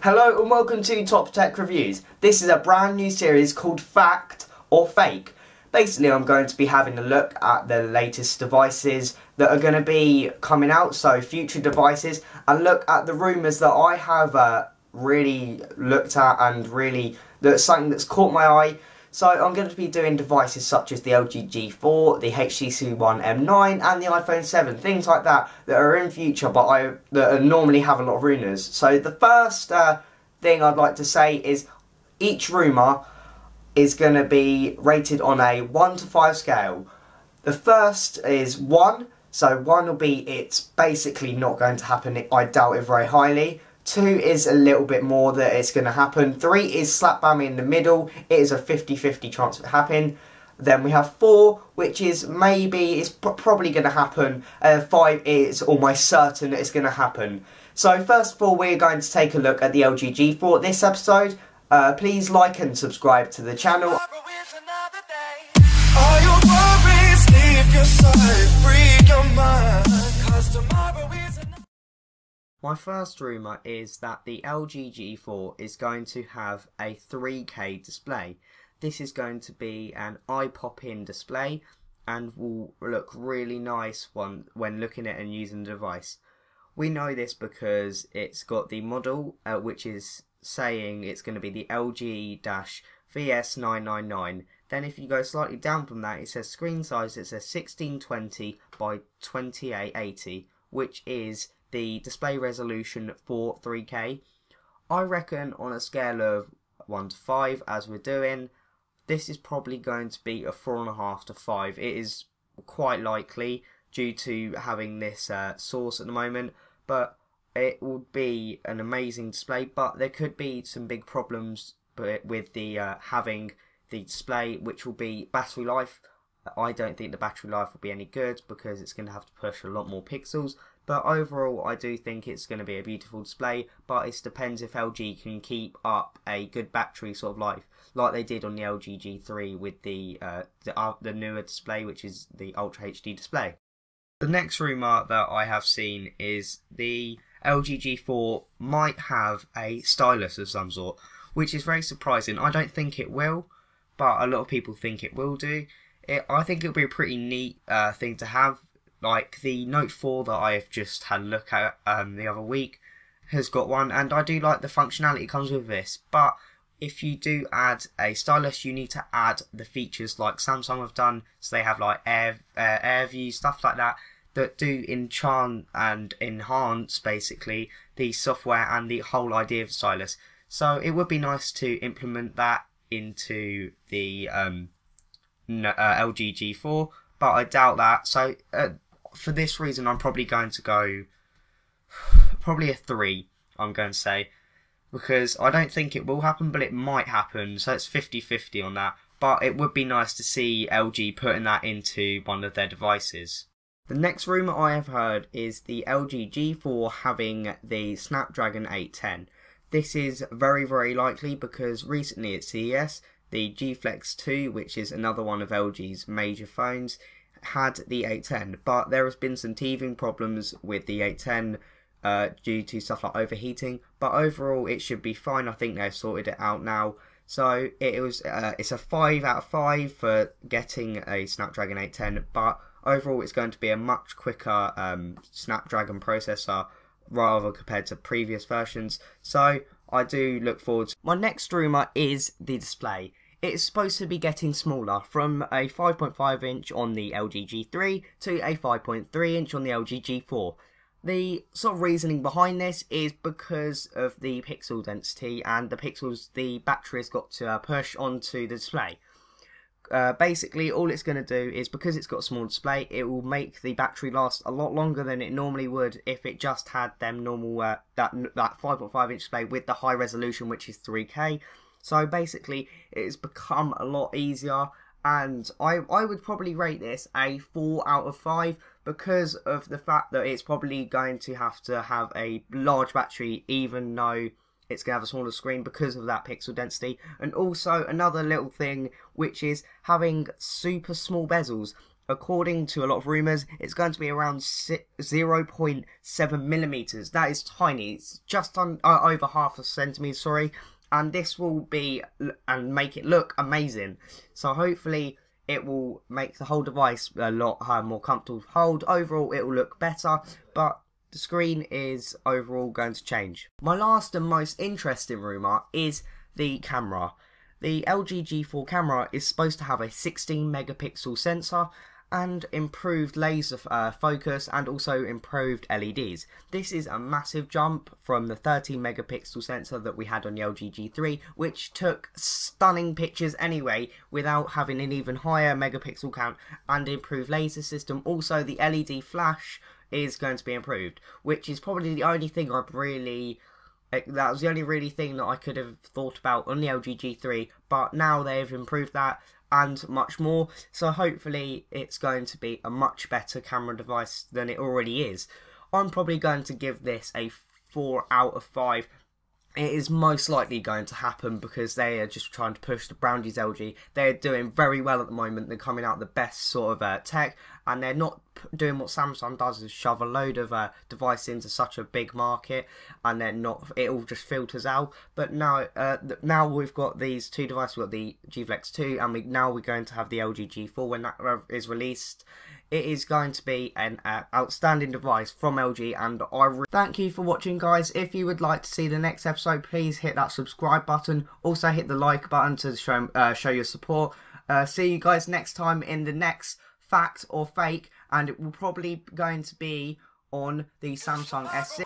Hello and welcome to Top Tech Reviews. This is a brand new series called Fact or Fake. Basically, I'm going to be having a look at the latest devices that are going to be coming out, so future devices, and look at the rumours that I have really looked at and that's something that's caught my eye. So I'm going to be doing devices such as the LG G4, the HTC One M9 and the iPhone 7, things like that are in future but that normally have a lot of rumours. So the first thing I'd like to say is each rumour is going to be rated on a 1 to 5 scale. The first is 1, so 1 will be it's basically not going to happen, I doubt it very highly. 2 is a little bit more that it's going to happen. 3 is slap bam in the middle. It is a 50-50 chance of it happening. Then we have 4, which is maybe, it's probably going to happen. 5 is almost certain that it's going to happen. So first of all, we're going to take a look at the LG G4 this episode. Please like and subscribe to the channel. My first rumour is that the LG G4 is going to have a 3K display. This is going to be an eye-pop-in display and will look really nice when looking at and using the device. We know this because it's got the model which is saying it's going to be the LG-VS999. Then if you go slightly down from that, it says screen size, it says 1620 by 2880, which is the display resolution for 3K. I reckon on a scale of 1 to 5, as we're doing, this is probably going to be a 4.5 to 5. It is quite likely due to having this source at the moment, but it would be an amazing display. But there could be some big problems with the having the display, which will be battery life. I don't think the battery life will be any good because it's going to have to push a lot more pixels. But overall, I do think it's going to be a beautiful display, but it depends if LG can keep up a good battery sort of life, like they did on the LG G3 with the newer display, which is the Ultra HD display. The next rumour that I have seen is the LG G4 might have a stylus of some sort, which is very surprising. I don't think it will, but a lot of people think it will do. I think it'll be a pretty neat thing to have. Like the Note 4 that I have just had a look at the other week has got one, and I do like the functionality that comes with this. But if you do add a stylus, you need to add the features like Samsung have done. So they have like air view, stuff like that, that do enchant and enhance basically the software and the whole idea of stylus. So it would be nice to implement that into the LG G4, but I doubt that. So for this reason, I'm probably going to go probably a 3, I'm going to say, because I don't think it will happen, but it might happen. So it's 50-50 on that, but it would be nice to see LG putting that into one of their devices. The next rumour I have heard is the LG G4 having the Snapdragon 810. This is very, very likely because recently at CES, the G Flex 2, which is another one of LG's major phones, had the 810, but there has been some teething problems with the 810 due to stuff like overheating, but overall it should be fine. I think they've sorted it out now. So it's a 5 out of 5 for getting a Snapdragon 810, but overall it's going to be a much quicker Snapdragon processor rather compared to previous versions. So I do look forward to. My next rumour is the display. It's supposed to be getting smaller, from a 5.5 inch on the LG G3 to a 5.3 inch on the LG G4. The sort of reasoning behind this is because of the pixel density and the pixels the battery has got to push onto the display. Basically, all it's going to do is, because it's got a small display, it will make the battery last a lot longer than it normally would if it just had them normal that 5.5 inch display with the high resolution, which is 3K. So basically, it's become a lot easier, and I would probably rate this a 4 out of 5 because of the fact that it's probably going to have a large battery, even though it's going to have a smaller screen because of that pixel density. And also another little thing, which is having super small bezels. according to a lot of rumours, it's going to be around 0.7 millimeters. That is tiny. It's just over half a centimetre, sorry. And this will be and make it look amazing. So hopefully it will make the whole device a lot more comfortable to hold. Overall, it will look better, but the screen is overall going to change. My last and most interesting rumour is the camera. The LG G4 camera is supposed to have a 16 megapixel sensor and improved laser focus and also improved LEDs. This is a massive jump from the 13 megapixel sensor that we had on the LG G3, which took stunning pictures anyway without having an even higher megapixel count and improved laser system. Also, the LED flash is going to be improved, which is probably the only thing that was the only really thing that I could have thought about on the LG G3, but now they've improved that and much more, so hopefully it's going to be a much better camera device than it already is. I'm probably going to give this a 4 out of 5. It is most likely going to happen because they are just trying to push the Brownies LG. They're doing very well at the moment. They're coming out the best sort of tech, and they're not doing what Samsung does, is shove a load of devices into such a big market, and they're not. It all just filters out. But now, now we've got these two devices. We've got the G Flex 2, and now we're going to have the LG G4 when that is released. It is going to be an outstanding device from LG, and thank you for watching, guys. If you would like to see the next episode, please hit that subscribe button. Also hit the like button to show your support. See you guys next time in the next fact or fake, and it will probably going to be on the Samsung S6.